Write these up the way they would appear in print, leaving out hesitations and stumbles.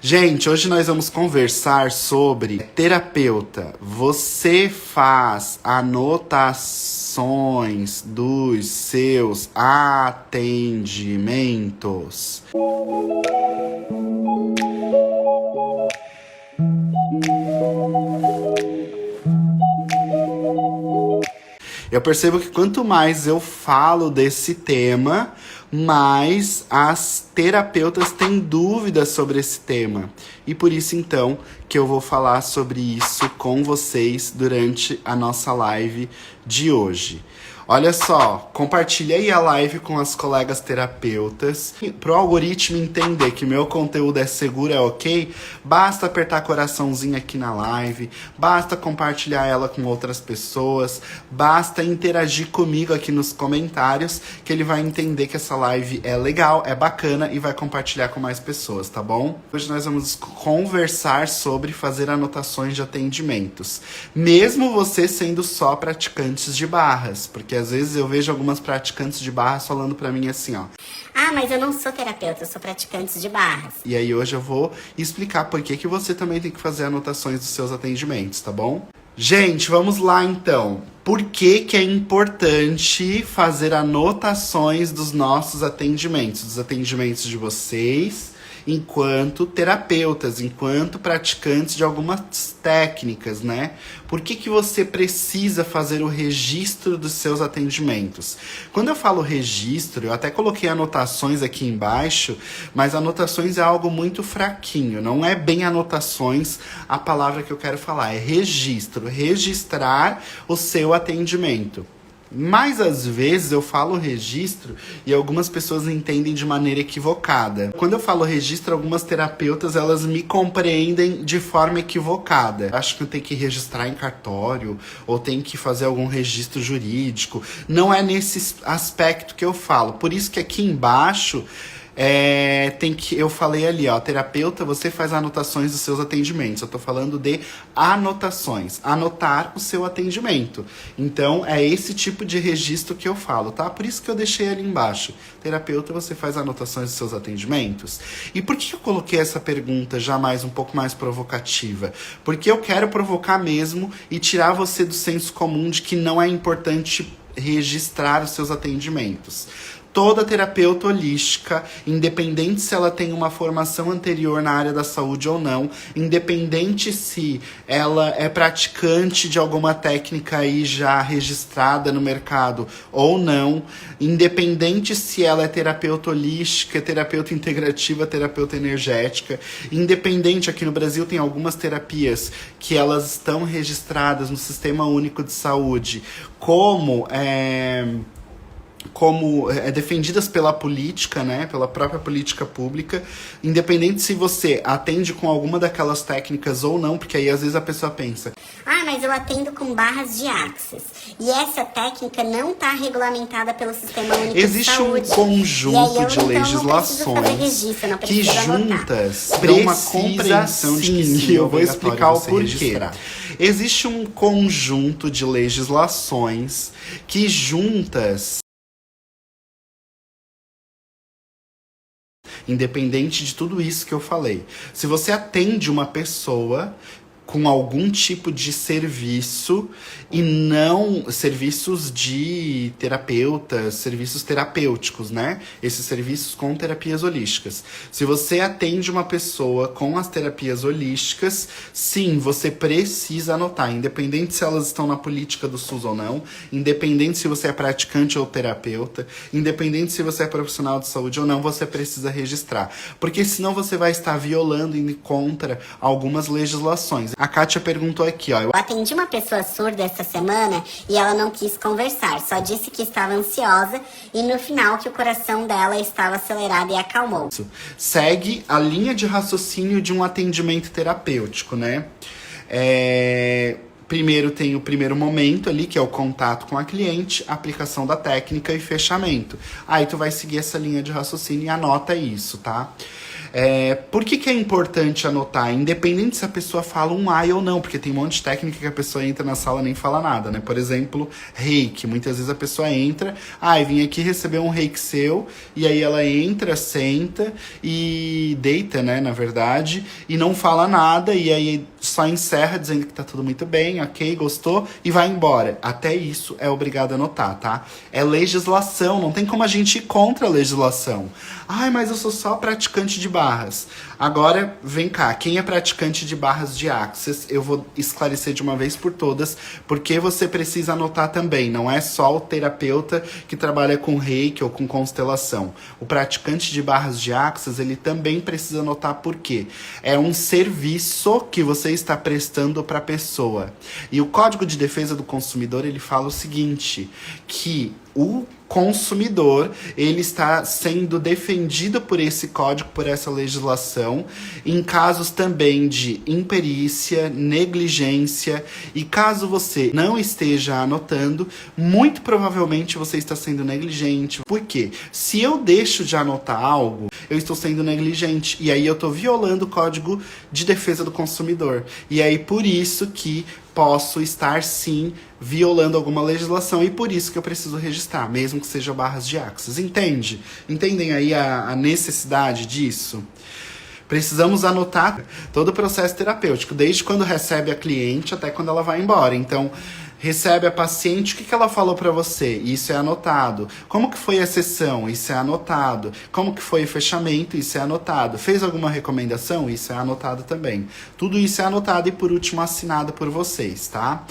Gente, hoje nós vamos conversar sobre terapeuta. Você faz anotações dos seus atendimentos? Eu percebo que quanto mais eu falo desse tema, mais as terapeutas têm dúvidas sobre esse tema. E por isso, então, que eu vou falar sobre isso com vocês durante a nossa live de hoje. Olha só, compartilha aí a live com as colegas terapeutas. Para o algoritmo entender que meu conteúdo é seguro, é ok, basta apertar coraçãozinho aqui na live, basta compartilhar ela com outras pessoas, basta interagir comigo aqui nos comentários, que ele vai entender que essa live é legal, é bacana e vai compartilhar com mais pessoas, tá bom? Hoje nós vamos conversar sobre fazer anotações de atendimentos, mesmo você sendo só praticantes de barras, porque às vezes eu vejo algumas praticantes de barras falando pra mim assim, ó. Ah, mas eu não sou terapeuta, eu sou praticante de barras. E aí hoje eu vou explicar por que você também tem que fazer anotações dos seus atendimentos, tá bom? Gente, vamos lá então. Por que é importante fazer anotações dos nossos atendimentos, dos atendimentos de vocês, enquanto terapeutas, enquanto praticantes de algumas técnicas, né? Por que você precisa fazer o registro dos seus atendimentos? Quando eu falo registro, eu até coloquei anotações aqui embaixo, mas anotações é algo muito fraquinho, não é bem anotações a palavra que eu quero falar, é registro, registrar o seu atendimento. Mas às vezes eu falo registro e algumas pessoas entendem de maneira equivocada. Quando eu falo registro, algumas terapeutas elas me compreendem de forma equivocada. Acho que eu tenho que registrar em cartório ou tenho que fazer algum registro jurídico. Não é nesse aspecto que eu falo. Por isso que aqui embaixo eu falei ali, ó, terapeuta, você faz anotações dos seus atendimentos. Eu tô falando de anotações, anotar o seu atendimento. Então, é esse tipo de registro que eu falo, tá? Por isso que eu deixei ali embaixo. Terapeuta, você faz anotações dos seus atendimentos? E por que eu coloquei essa pergunta um pouco mais provocativa? Porque eu quero provocar mesmo e tirar você do senso comum de que não é importante registrar os seus atendimentos. Toda terapeuta holística, independente se ela tem uma formação anterior na área da saúde ou não, independente se ela é praticante de alguma técnica aí já registrada no mercado ou não, independente se ela é terapeuta holística, terapeuta integrativa, terapeuta energética, independente, aqui no Brasil tem algumas terapias que elas estão registradas no Sistema Único de Saúde como defendidas pela política, né, pela própria política pública, independente se você atende com alguma daquelas técnicas ou não, porque aí às vezes a pessoa pensa, ah, mas eu atendo com barras de Axis. E essa técnica não está regulamentada pelo Sistema Único de Saúde. Existe um conjunto de legislações que juntas dão uma compreensão de que sim, eu vou explicar o porquê. Existe um conjunto de legislações que juntas, independente de tudo isso que eu falei, se você atende uma pessoa com algum tipo de serviço e não serviços de terapeutas, serviços terapêuticos, né? Esses serviços com terapias holísticas. Se você atende uma pessoa com as terapias holísticas, sim, você precisa anotar, independente se elas estão na política do SUS ou não, independente se você é praticante ou terapeuta, independente se você é profissional de saúde ou não, você precisa registrar. Porque senão você vai estar violando e contra algumas legislações. A Kátia perguntou aqui, ó. Eu atendi uma pessoa surda essa semana e ela não quis conversar, só disse que estava ansiosa e no final que o coração dela estava acelerado e acalmou. Segue a linha de raciocínio de um atendimento terapêutico, né? Primeiro tem o primeiro momento ali, que é o contato com a cliente, aplicação da técnica e fechamento. Aí tu vai seguir essa linha de raciocínio e anota isso, tá? Por que é importante anotar? Independente se a pessoa fala um ai ou não, porque tem um monte de técnica que a pessoa entra na sala e nem fala nada, né? Por exemplo, reiki. Muitas vezes a pessoa entra, vim aqui receber um reiki seu, e aí ela entra, senta e deita, né, na verdade, e não fala nada, e aí só encerra dizendo que tá tudo muito bem, ok, gostou, e vai embora. Até isso é obrigado a anotar, tá? É legislação, não tem como a gente ir contra a legislação. Mas eu sou só praticante de barras. Agora, vem cá, quem é praticante de barras de Axis, eu vou esclarecer de uma vez por todas, porque você precisa anotar também. Não é só o terapeuta que trabalha com reiki ou com constelação. O praticante de barras de Axis, ele também precisa anotar por quê. É um serviço que você está prestando para a pessoa. E o Código de Defesa do Consumidor, ele fala o seguinte, que o consumidor, ele está sendo defendido por esse código, por essa legislação, em casos também de imperícia, negligência, e caso você não esteja anotando, muito provavelmente você está sendo negligente. Por quê? Se eu deixo de anotar algo, eu estou sendo negligente, e aí eu estou violando o Código de Defesa do Consumidor. E aí por isso que posso estar, sim, violando alguma legislação, e por isso que eu preciso registrar, mesmo que seja barras de Axis. Entende? Entendem aí a necessidade disso? Precisamos anotar todo o processo terapêutico, desde quando recebe a cliente até quando ela vai embora. Então, recebe a paciente, o que ela falou pra você? Isso é anotado. Como que foi a sessão? Isso é anotado. Como que foi o fechamento? Isso é anotado. Fez alguma recomendação? Isso é anotado também. Tudo isso é anotado e, por último, assinado por vocês, tá?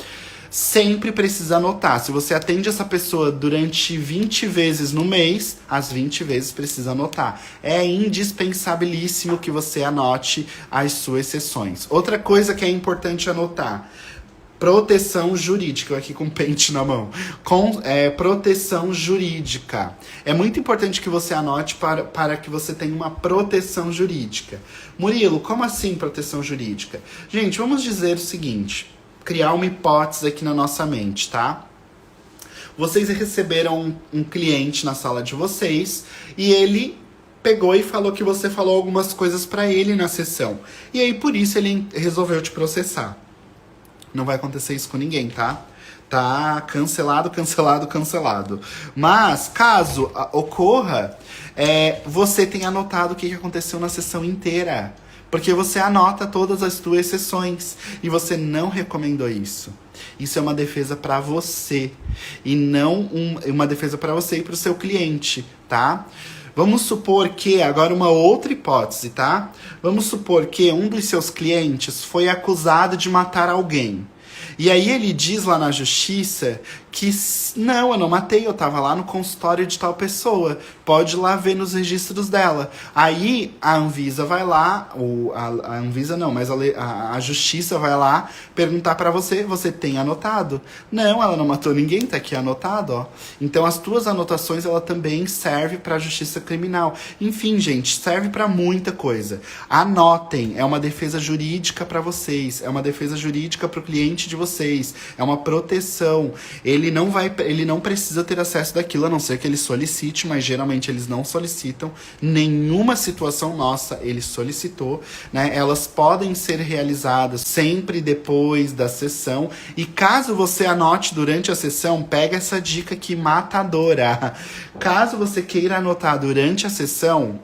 Sempre precisa anotar. Se você atende essa pessoa durante 20 vezes no mês, as 20 vezes precisa anotar. É indispensabilíssimo que você anote as suas sessões. Outra coisa que é importante anotar: proteção jurídica. Eu aqui com pente na mão. Proteção jurídica. É muito importante que você anote para que você tenha uma proteção jurídica. Murilo, como assim proteção jurídica? Gente, vamos dizer o seguinte, criar uma hipótese aqui na nossa mente, tá? Vocês receberam um cliente na sala de vocês e ele pegou e falou que você falou algumas coisas pra ele na sessão. E aí, por isso, ele resolveu te processar. Não vai acontecer isso com ninguém, tá? Tá cancelado, cancelado, cancelado. Mas, caso ocorra, você tem anotado o que aconteceu na sessão inteira. Porque você anota todas as suas sessões. E você não recomendou isso. Isso é uma defesa pra você. E não uma defesa pra você e pro seu cliente, tá? Vamos supor que, agora uma outra hipótese, tá? Vamos supor que um dos seus clientes foi acusado de matar alguém. E aí ele diz lá na justiça que não, eu não matei, eu tava lá no consultório de tal pessoa. Pode ir lá ver nos registros dela. Aí a Anvisa vai lá, a Anvisa não, mas a justiça vai lá perguntar pra você, você tem anotado? Não, ela não matou ninguém, tá aqui anotado, ó. Então as tuas anotações, ela também serve pra justiça criminal. Enfim, gente, serve pra muita coisa. Anotem, é uma defesa jurídica pra vocês, é uma defesa jurídica pro cliente de vocês, é uma proteção. Ele não precisa ter acesso daquilo, a não ser que ele solicite, mas geralmente eles não solicitam. Nenhuma situação nossa ele solicitou, né? Elas podem ser realizadas sempre depois da sessão. E caso você anote durante a sessão, pega essa dica aqui matadora. Caso você queira anotar durante a sessão,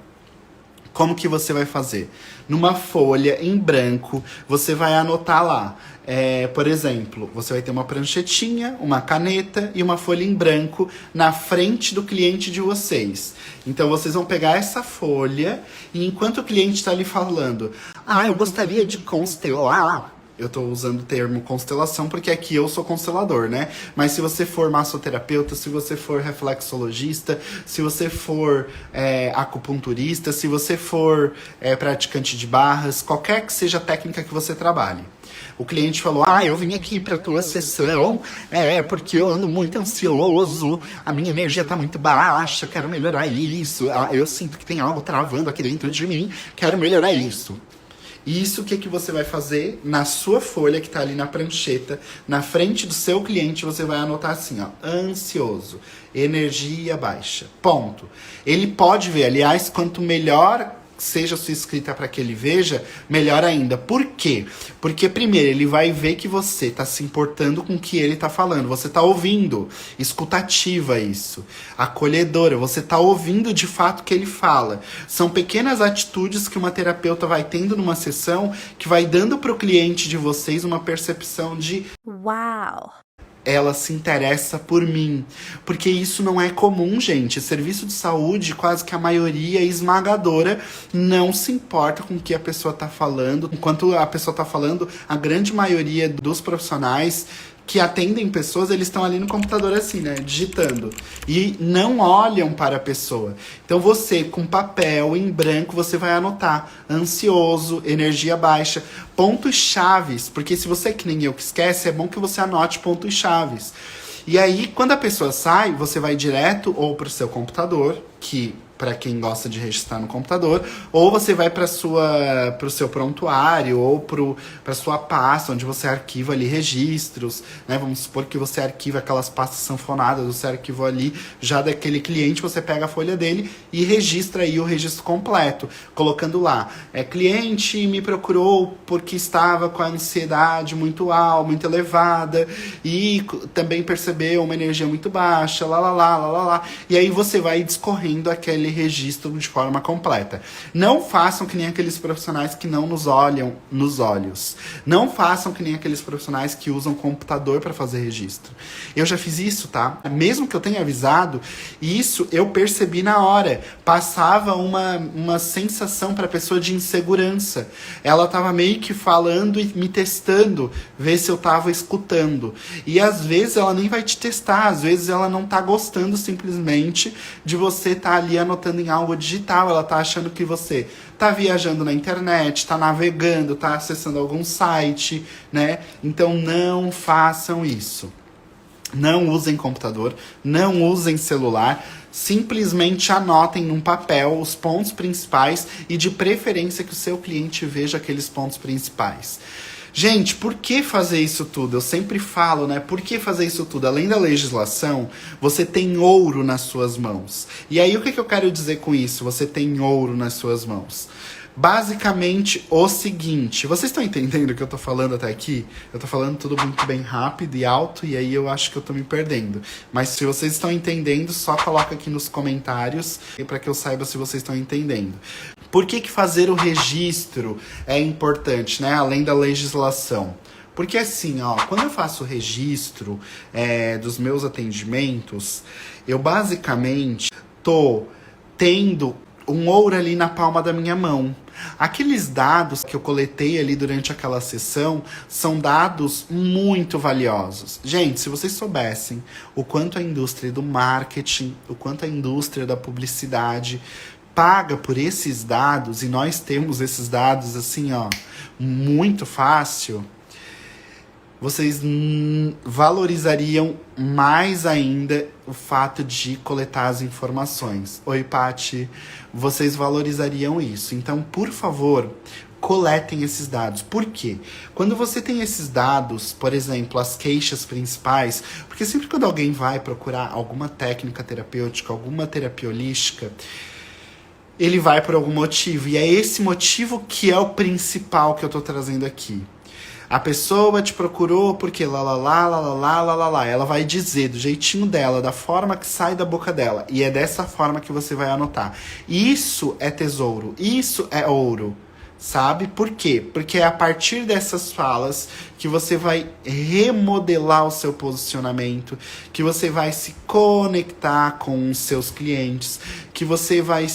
como que você vai fazer? Numa folha em branco, você vai anotar lá. Por exemplo, você vai ter uma pranchetinha, uma caneta e uma folha em branco na frente do cliente de vocês. Então, vocês vão pegar essa folha e enquanto o cliente está ali falando, eu gostaria de constelar. Eu tô usando o termo constelação porque aqui eu sou constelador, né? Mas se você for massoterapeuta, se você for reflexologista, se você for acupunturista, se você for praticante de barras, qualquer que seja a técnica que você trabalhe. O cliente falou, eu vim aqui pra tua sessão, porque eu ando muito ansioso, a minha energia tá muito baixa, quero melhorar isso, eu sinto que tem algo travando aqui dentro de mim, quero melhorar isso. Isso, o que você vai fazer? Na sua folha, que tá ali na prancheta, na frente do seu cliente, você vai anotar assim, ansioso, energia baixa, ponto. Ele pode ver, aliás, quanto melhor seja sua escrita para que ele veja, melhor ainda. Por quê? Porque, primeiro, ele vai ver que você tá se importando com o que ele tá falando. Você tá ouvindo. Escutativa isso. Acolhedora. Você tá ouvindo de fato o que ele fala. São pequenas atitudes que uma terapeuta vai tendo numa sessão que vai dando pro cliente de vocês uma percepção de Uau! Ela se interessa por mim. Porque isso não é comum, gente. Serviço de saúde, quase que a maioria esmagadora não se importa com o que a pessoa tá falando. Enquanto a pessoa tá falando, a grande maioria dos profissionais que atendem pessoas, eles estão ali no computador assim, né, digitando. E não olham para a pessoa. Então você, com papel em branco, você vai anotar. Ansioso, energia baixa, pontos chaves. Porque se você é que nem eu que esquece, é bom que você anote pontos chaves. E aí, quando a pessoa sai, você vai direto ou para o seu computador, que para quem gosta de registrar no computador, ou você vai para o seu prontuário, ou para sua pasta, onde você arquiva ali registros, né? Vamos supor que você arquiva aquelas pastas sanfonadas, você arquivou ali já daquele cliente, você pega a folha dele e registra aí o registro completo, colocando lá, cliente me procurou porque estava com a ansiedade muito alta, muito elevada, e também percebeu uma energia muito baixa, lá. E aí você vai discorrendo aquele registro de forma completa. Não façam que nem aqueles profissionais que não nos olham nos olhos. Não façam que nem aqueles profissionais que usam computador para fazer registro. Eu já fiz isso, tá? Mesmo que eu tenha avisado, isso eu percebi na hora. Passava uma sensação para a pessoa de insegurança. Ela tava meio que falando e me testando, ver se eu tava escutando. E às vezes ela nem vai te testar, às vezes ela não tá gostando simplesmente de você estar ali anotando em algo digital, ela tá achando que você tá viajando na internet, tá navegando, tá acessando algum site, né? Então não façam isso. Não usem computador, não usem celular, simplesmente anotem num papel os pontos principais e de preferência que o seu cliente veja aqueles pontos principais. Gente, por que fazer isso tudo? Eu sempre falo, né? Por que fazer isso tudo? Além da legislação, você tem ouro nas suas mãos. E aí, o que eu quero dizer com isso? Você tem ouro nas suas mãos. Basicamente, o seguinte. Vocês estão entendendo o que eu tô falando até aqui? Eu tô falando tudo muito bem rápido e alto, e aí eu acho que eu tô me perdendo. Mas se vocês estão entendendo, só coloca aqui nos comentários, para que eu saiba se vocês estão entendendo. Por que fazer o registro é importante, né? Além da legislação. Porque assim, ó, quando eu faço o registro dos meus atendimentos, eu basicamente tô tendo um ouro ali na palma da minha mão. Aqueles dados que eu coletei ali durante aquela sessão são dados muito valiosos. Gente, se vocês soubessem o quanto a indústria do marketing, o quanto a indústria da publicidade paga por esses dados, e nós temos esses dados assim, ó, muito fácil, vocês valorizariam mais ainda o fato de coletar as informações. Oi, Paty, vocês valorizariam isso. Então, por favor, coletem esses dados. Por quê? Quando você tem esses dados, por exemplo, as queixas principais, porque sempre quando alguém vai procurar alguma técnica terapêutica, alguma terapia holística, ele vai por algum motivo. E é esse motivo que é o principal que eu tô trazendo aqui. A pessoa te procurou porque lá. Ela vai dizer do jeitinho dela, da forma que sai da boca dela. E é dessa forma que você vai anotar. Isso é tesouro. Isso é ouro. Sabe? Por quê? Porque é a partir dessas falas que você vai remodelar o seu posicionamento, que você vai se conectar com os seus clientes, que você vai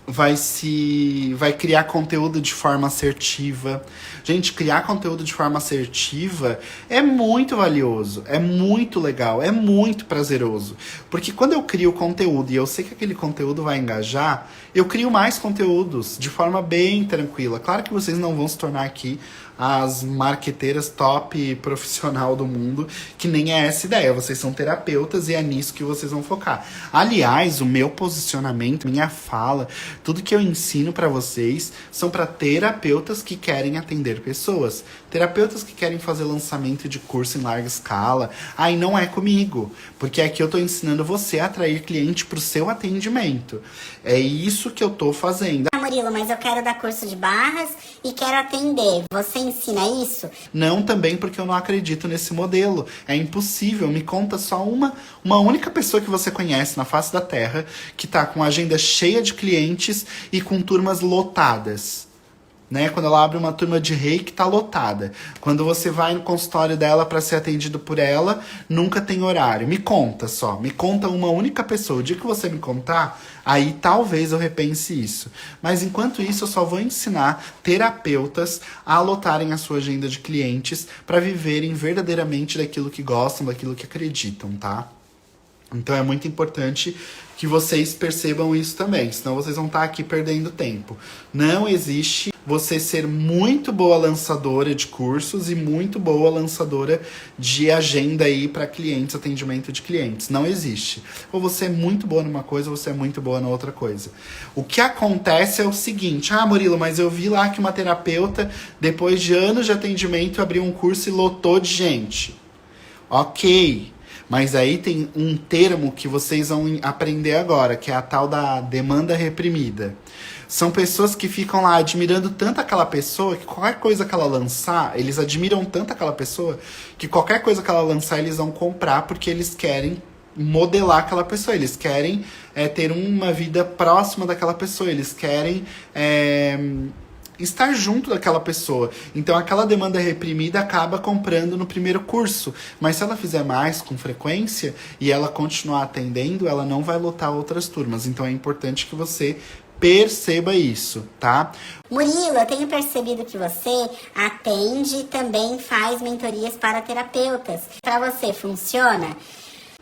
vai criar conteúdo de forma assertiva. Gente, criar conteúdo de forma assertiva é muito valioso, é muito legal, é muito prazeroso. Porque quando eu crio conteúdo e eu sei que aquele conteúdo vai engajar, eu crio mais conteúdos de forma bem tranquila. Claro que vocês não vão se tornar aqui as marqueteiras top profissional do mundo, que nem é essa ideia. Vocês são terapeutas e é nisso que vocês vão focar. Aliás, o meu posicionamento, minha fala, tudo que eu ensino pra vocês são pra terapeutas que querem atender pessoas. Terapeutas que querem fazer lançamento de curso em larga escala, aí não é comigo, porque aqui eu tô ensinando você a atrair cliente pro seu atendimento. É isso que eu tô fazendo. Murilo, mas eu quero dar curso de barras e quero atender. Você ensina isso? Não, também porque eu não acredito nesse modelo. É impossível. Me conta só uma única pessoa que você conhece na face da Terra que tá com a agenda cheia de clientes e com turmas lotadas. Né? Quando ela abre uma turma de reiki, tá lotada. Quando você vai no consultório dela para ser atendido por ela, nunca tem horário. Me conta só. Me conta uma única pessoa. O dia que você me contar, aí talvez eu repense isso. Mas enquanto isso, eu só vou ensinar terapeutas a lotarem a sua agenda de clientes para viverem verdadeiramente daquilo que gostam, daquilo que acreditam, tá? Então é muito importante que vocês percebam isso também, senão vocês vão estar aqui perdendo tempo. Não existe você ser muito boa lançadora de cursos e muito boa lançadora de agenda aí para clientes, atendimento de clientes. Não existe. Ou você é muito boa numa coisa, ou você é muito boa na outra coisa. O que acontece é o seguinte: ah, Murilo, mas eu vi lá que uma terapeuta, depois de anos de atendimento, abriu um curso e lotou de gente. Ok. Mas aí tem um termo que vocês vão aprender agora, que é a tal da demanda reprimida. São pessoas que ficam lá admirando tanto aquela pessoa que qualquer coisa que ela lançar, eles admiram tanto aquela pessoa que qualquer coisa que ela lançar eles vão comprar porque eles querem modelar aquela pessoa, eles querem ter uma vida próxima daquela pessoa, eles querem estar junto daquela pessoa. Então aquela demanda reprimida acaba comprando no primeiro curso. Mas se ela fizer mais com frequência e ela continuar atendendo, ela não vai lotar outras turmas. Então é importante que você perceba isso, tá? Murilo, eu tenho percebido que você atende e também faz mentorias para terapeutas. Para você, funciona?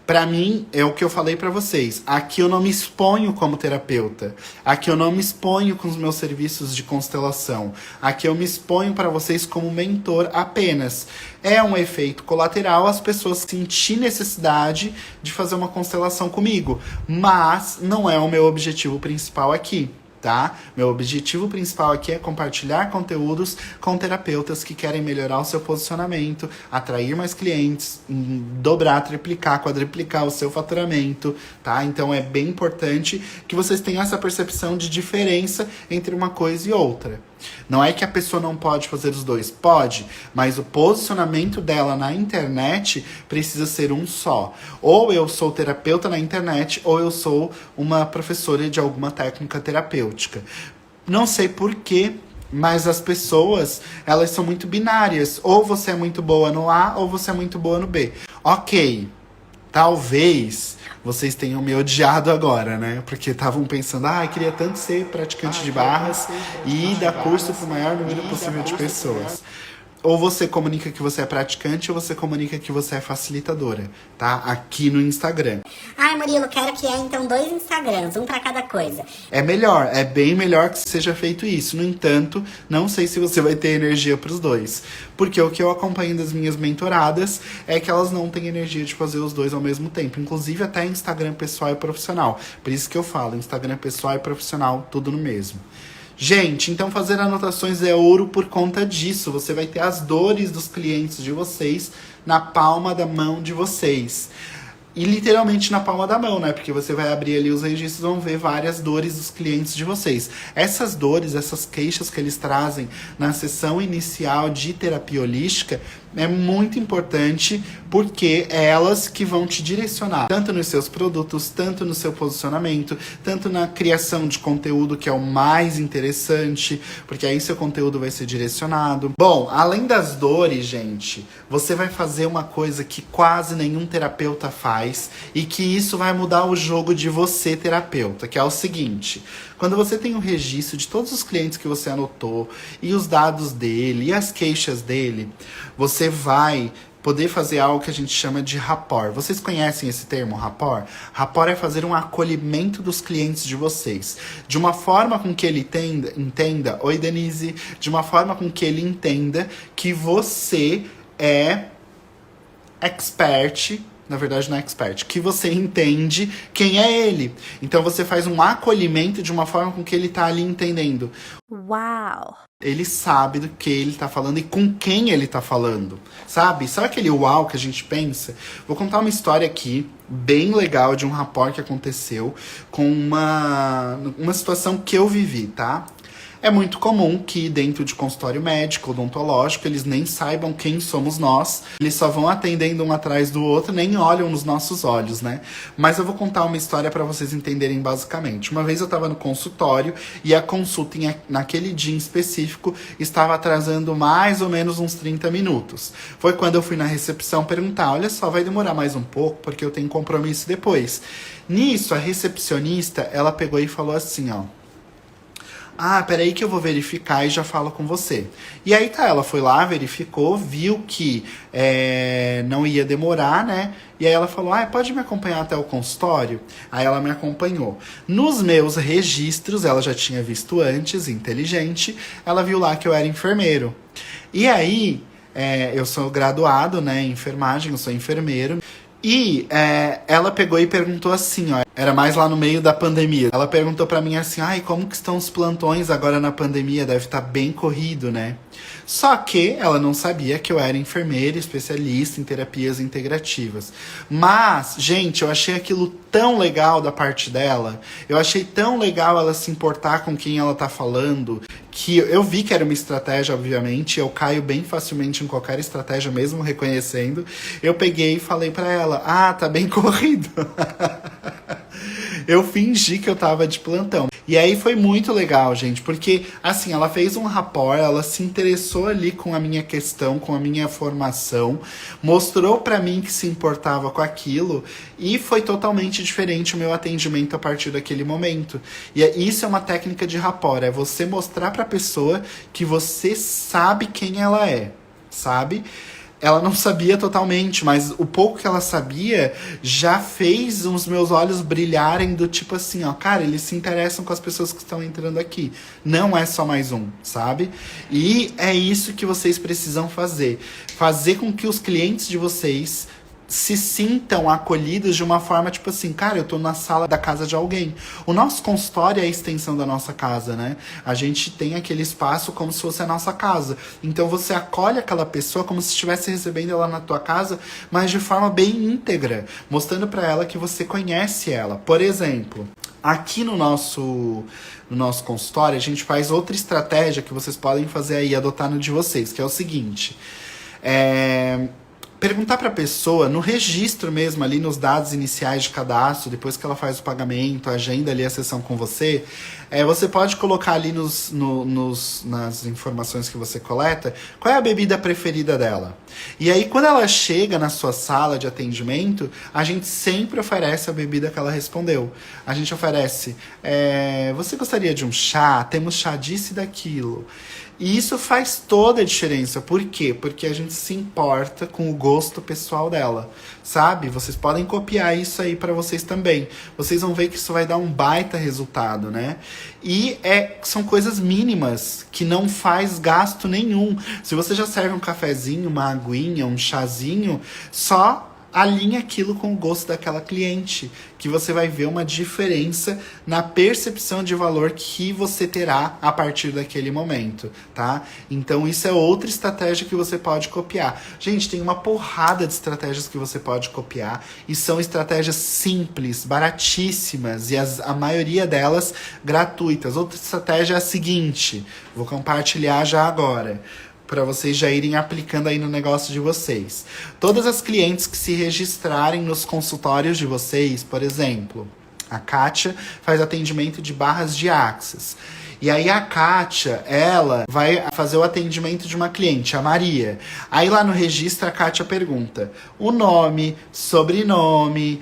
Pra mim, é o que eu falei pra vocês. Aqui eu não me exponho como terapeuta. Aqui eu não me exponho com os meus serviços de constelação. Aqui eu me exponho pra vocês como mentor apenas. É um efeito colateral as pessoas sentir necessidade de fazer uma constelação comigo. Mas não é o meu objetivo principal aqui. Tá? Meu objetivo principal aqui é compartilhar conteúdos com terapeutas que querem melhorar o seu posicionamento, atrair mais clientes, dobrar, triplicar, quadruplicar o seu faturamento, tá? Então é bem importante que vocês tenham essa percepção de diferença entre uma coisa e outra. Não é que a pessoa não pode fazer os dois, pode, mas o posicionamento dela na internet precisa ser um só. Ou eu sou terapeuta na internet, ou eu sou uma professora de alguma técnica terapêutica. Não sei porquê, mas as pessoas, elas são muito binárias. Ou você é muito boa no A, ou você é muito boa no B. Ok, talvez vocês tenham me odiado agora, né? Porque estavam pensando, queria tanto ser praticante de barras e dar curso para o maior número possível de pessoas. Ou você comunica que você é praticante, ou você comunica que você é facilitadora, tá? Aqui no Instagram. Ai, Murilo, quero criar então 2 Instagrams, um para cada coisa. É melhor, é bem melhor que seja feito isso. No entanto, não sei se você vai ter energia para os dois. Porque o que eu acompanho das minhas mentoradas é que elas não têm energia de fazer os dois ao mesmo tempo. Inclusive até Instagram pessoal e profissional. Por isso que eu falo, Instagram pessoal e profissional, tudo no mesmo. Gente, então fazer anotações é ouro por conta disso. Você vai ter as dores dos clientes de vocês na palma da mão de vocês. E literalmente na palma da mão, né? Porque você vai abrir ali os registros e vão ver várias dores dos clientes de vocês. Essas dores, essas queixas que eles trazem na sessão inicial de terapia holística é muito importante porque é elas que vão te direcionar tanto nos seus produtos, tanto no seu posicionamento, tanto na criação de conteúdo, que é o mais interessante, porque aí seu conteúdo vai ser direcionado. Bom, além das dores, gente, você vai fazer uma coisa que quase nenhum terapeuta faz e que isso vai mudar o jogo de você, terapeuta, que é o seguinte: quando você tem um registro de todos os clientes que você anotou e os dados dele e as queixas dele, você vai poder fazer algo que a gente chama de rapport. Vocês conhecem esse termo, rapport? Rapport é fazer um acolhimento dos clientes de vocês. De uma forma com que ele entenda, oi Denise, de uma forma com que ele entenda que você é expert na verdade não é expert, que você entende quem é ele. Então você faz um acolhimento de uma forma com que ele tá ali entendendo. Uau! Ele sabe do que ele tá falando e com quem ele tá falando, sabe? Sabe aquele uau que a gente pensa? Vou contar uma história aqui, bem legal, de um rapport que aconteceu com uma situação que eu vivi, tá? É muito comum que dentro de consultório médico, odontológico, eles nem saibam quem somos nós. Eles só vão atendendo um atrás do outro, nem olham nos nossos olhos, né? Mas eu vou contar uma história para vocês entenderem basicamente. Uma vez eu tava no consultório e a consulta naquele dia em específico estava atrasando mais ou menos uns 30 minutos. Foi quando eu fui na recepção perguntar, olha só, vai demorar mais um pouco porque eu tenho compromisso depois. Nisso, a recepcionista, ela pegou e falou assim, ó. Ah, peraí que eu vou verificar e já falo com você. E aí tá, ela foi lá, verificou, viu que não ia demorar, né? E aí ela falou, pode me acompanhar até o consultório? Aí ela me acompanhou. Nos meus registros, ela já tinha visto antes, inteligente, ela viu lá que eu era enfermeiro. E aí, eu sou graduado, né, em enfermagem, eu sou enfermeiro. E ela pegou e perguntou assim, ó, era mais lá no meio da pandemia. Ela perguntou pra mim assim, como que estão os plantões agora na pandemia? Deve estar bem corrido, né? Só que ela não sabia que eu era enfermeira, especialista em terapias integrativas. Mas, gente, eu achei aquilo tão legal da parte dela. Eu achei tão legal ela se importar com quem ela tá falando, que eu vi que era uma estratégia, obviamente. Eu caio bem facilmente em qualquer estratégia, mesmo reconhecendo. Eu peguei e falei pra ela, tá bem corrido. Eu fingi que eu tava de plantão. E aí foi muito legal, gente, porque, assim, ela fez um rapport, ela se interessou ali com a minha questão, com a minha formação, mostrou pra mim que se importava com aquilo, e foi totalmente diferente o meu atendimento a partir daquele momento. E isso é uma técnica de rapport, é você mostrar pra pessoa que você sabe quem ela é, sabe? Ela não sabia totalmente, mas o pouco que ela sabia já fez os meus olhos brilharem do tipo assim, ó, cara, eles se interessam com as pessoas que estão entrando aqui. Não é só mais um, sabe? E é isso que vocês precisam fazer. Fazer com que os clientes de vocês se sintam acolhidos de uma forma tipo assim, cara, eu tô na sala da casa de alguém. O nosso consultório é a extensão da nossa casa, né? A gente tem aquele espaço como se fosse a nossa casa. Então você acolhe aquela pessoa como se estivesse recebendo ela na tua casa, mas de forma bem íntegra, mostrando pra ela que você conhece ela. Por exemplo, aqui no nosso consultório, a gente faz outra estratégia que vocês podem fazer aí, adotar no de vocês, que é o seguinte. Perguntar para a pessoa, no registro mesmo, ali nos dados iniciais de cadastro, depois que ela faz o pagamento, agenda ali a sessão com você, você pode colocar ali nas informações que você coleta, qual é a bebida preferida dela. E aí, quando ela chega na sua sala de atendimento, a gente sempre oferece a bebida que ela respondeu. A gente oferece, você gostaria de um chá? Temos chá disso e daquilo. E isso faz toda a diferença. Por quê? Porque a gente se importa com o gosto pessoal dela, sabe? Vocês podem copiar isso aí pra vocês também. Vocês vão ver que isso vai dar um baita resultado, né? E são coisas mínimas, que não faz gasto nenhum. Se você já serve um cafezinho, uma aguinha, um chazinho, só alinha aquilo com o gosto daquela cliente, que você vai ver uma diferença na percepção de valor que você terá a partir daquele momento, tá? Então isso é outra estratégia que você pode copiar. Gente, tem uma porrada de estratégias que você pode copiar e são estratégias simples, baratíssimas e a maioria delas gratuitas. Outra estratégia é a seguinte, vou compartilhar já agora, para vocês já irem aplicando aí no negócio de vocês. Todas as clientes que se registrarem nos consultórios de vocês, por exemplo, a Kátia faz atendimento de barras de axis. E aí a Kátia, ela vai fazer o atendimento de uma cliente, a Maria. Aí lá no registro a Kátia pergunta o nome, sobrenome,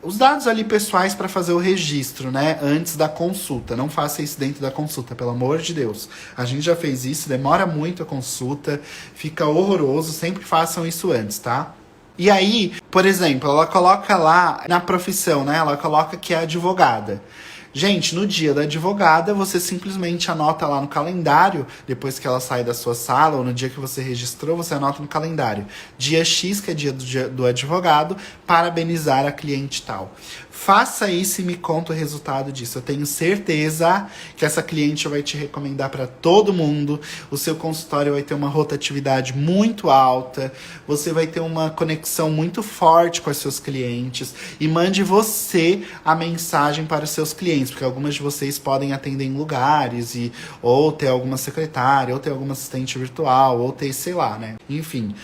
os dados ali pessoais para fazer o registro, né? Antes da consulta. Não faça isso dentro da consulta, pelo amor de Deus. A gente já fez isso, demora muito a consulta, fica horroroso, sempre façam isso antes, tá? E aí, por exemplo, ela coloca lá na profissão, né? Ela coloca que é advogada. Gente, no dia da advogada, você simplesmente anota lá no calendário, depois que ela sai da sua sala, ou no dia que você registrou, você anota no calendário. Dia X, que é dia do advogado, parabenizar a cliente tal. Faça isso e me conta o resultado disso. Eu tenho certeza que essa cliente vai te recomendar para todo mundo. O seu consultório vai ter uma rotatividade muito alta. Você vai ter uma conexão muito forte com os seus clientes. E mande você a mensagem para os seus clientes, porque algumas de vocês podem atender em lugares, ou ter alguma secretária, ou ter alguma assistente virtual, ou ter, sei lá, né? Enfim.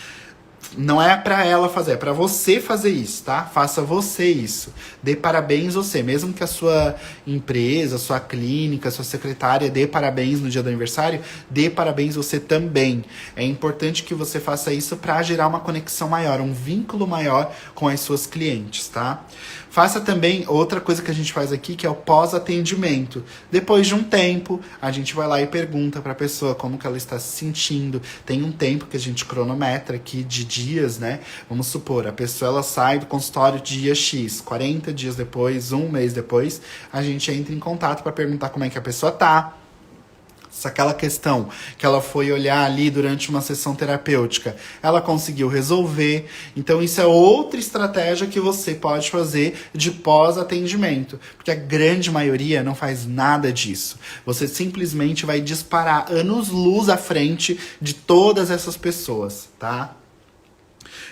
Não é pra ela fazer, é pra você fazer isso, tá? Faça você isso. Dê parabéns você. Mesmo que a sua empresa, sua clínica, sua secretária dê parabéns no dia do aniversário, dê parabéns você também. É importante que você faça isso pra gerar uma conexão maior, um vínculo maior com as suas clientes, tá? Faça também outra coisa que a gente faz aqui, que é o pós-atendimento. Depois de um tempo, a gente vai lá e pergunta pra pessoa como que ela está se sentindo. Tem um tempo que a gente cronometra aqui de dias, né? Vamos supor, a pessoa ela sai do consultório dia X, 40 dias depois, um mês depois, a gente entra em contato para perguntar como é que a pessoa tá. Se aquela questão que ela foi olhar ali durante uma sessão terapêutica, ela conseguiu resolver. Então isso é outra estratégia que você pode fazer de pós-atendimento. Porque a grande maioria não faz nada disso. Você simplesmente vai disparar anos-luz à frente de todas essas pessoas, tá?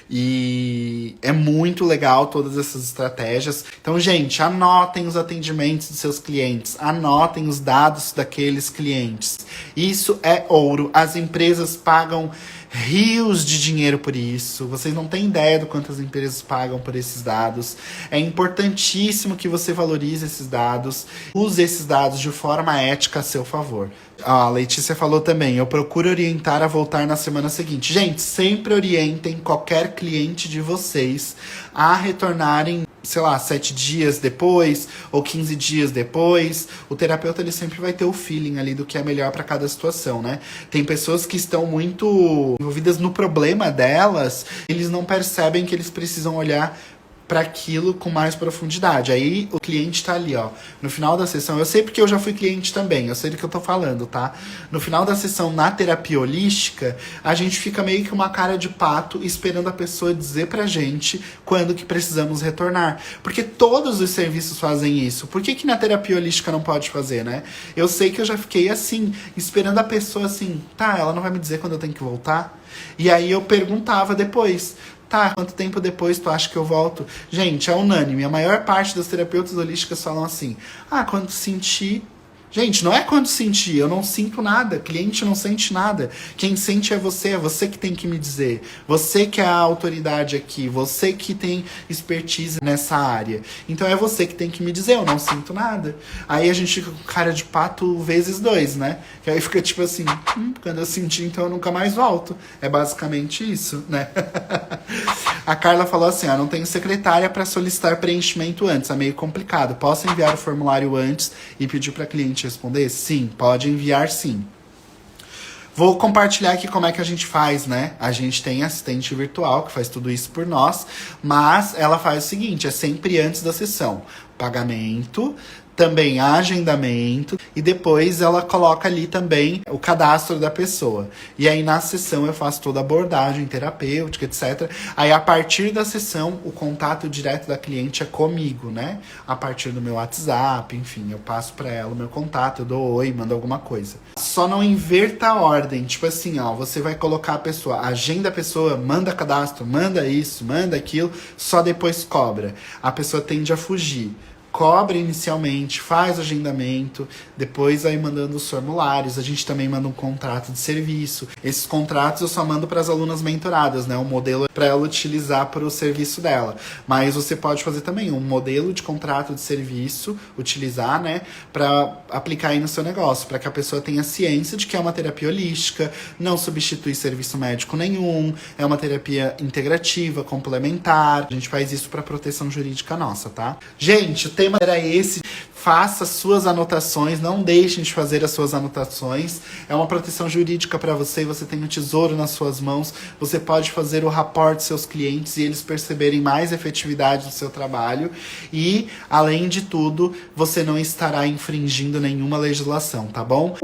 E é muito legal todas essas estratégias. Então, gente, anotem os atendimentos dos seus clientes, anotem os dados daqueles clientes. Isso é ouro. As empresas pagam rios de dinheiro por isso. Vocês não têm ideia do quanto as empresas pagam por esses dados. É importantíssimo que você valorize esses dados. Use esses dados de forma ética a seu favor. A Letícia falou também, eu procuro orientar a voltar na semana seguinte. Gente, sempre orientem qualquer cliente de vocês a retornarem, sei lá, 7 dias depois ou 15 dias depois. O terapeuta, ele sempre vai ter o feeling ali do que é melhor para cada situação, né? Tem pessoas que estão muito envolvidas no problema delas, eles não percebem que eles precisam olhar para aquilo com mais profundidade. Aí o cliente tá ali, ó, no final da sessão, eu sei porque eu já fui cliente também, eu sei do que eu tô falando, tá? No final da sessão, na terapia holística, a gente fica meio que uma cara de pato esperando a pessoa dizer pra gente quando que precisamos retornar. Porque todos os serviços fazem isso. Por que que na terapia holística não pode fazer, né? Eu sei que eu já fiquei assim, esperando a pessoa assim, tá, ela não vai me dizer quando eu tenho que voltar? E aí eu perguntava depois, tá, quanto tempo depois tu acha que eu volto? Gente, é unânime. A maior parte das terapeutas holísticas falam assim, quando sentir. Gente, não é quando sentir, eu não sinto nada, cliente não sente nada. Quem sente é você que tem que me dizer. Você que é a autoridade aqui, você que tem expertise nessa área. Então é você que tem que me dizer, eu não sinto nada. Aí a gente fica com cara de pato vezes 2, né? Que aí fica tipo assim, quando eu sentir, então eu nunca mais volto. É basicamente isso, né? A Carla falou assim, não tenho secretária para solicitar preenchimento antes, é meio complicado. Posso enviar o formulário antes e pedir para cliente responder? Sim, pode enviar sim. Vou compartilhar aqui como é que a gente faz, né? A gente tem assistente virtual que faz tudo isso por nós, mas ela faz o seguinte, é sempre antes da sessão. Pagamento, também agendamento e depois ela coloca ali também o cadastro da pessoa. E aí na sessão eu faço toda a abordagem terapêutica, etc. Aí a partir da sessão o contato direto da cliente é comigo, né? A partir do meu WhatsApp, enfim, eu passo pra ela o meu contato, eu dou oi, mando alguma coisa. Só não inverta a ordem, tipo assim, você vai colocar a pessoa, agenda a pessoa, manda cadastro, manda isso, manda aquilo, só depois cobra. A pessoa tende a fugir. Cobra inicialmente, faz o agendamento, depois vai mandando os formulários. A gente também manda um contrato de serviço. Esses contratos eu só mando para as alunas mentoradas, né? Um modelo para ela utilizar para o serviço dela. Mas você pode fazer também um modelo de contrato de serviço, utilizar, né? Para aplicar aí no seu negócio, para que a pessoa tenha ciência de que é uma terapia holística, não substitui serviço médico nenhum, é uma terapia integrativa, complementar. A gente faz isso para proteção jurídica nossa, tá? Gente, tema era esse. Faça suas anotações, não deixem de fazer as suas anotações. É uma proteção jurídica para você, você tem um tesouro nas suas mãos. Você pode fazer o rapport dos seus clientes e eles perceberem mais efetividade no seu trabalho. E, além de tudo, você não estará infringindo nenhuma legislação, tá bom?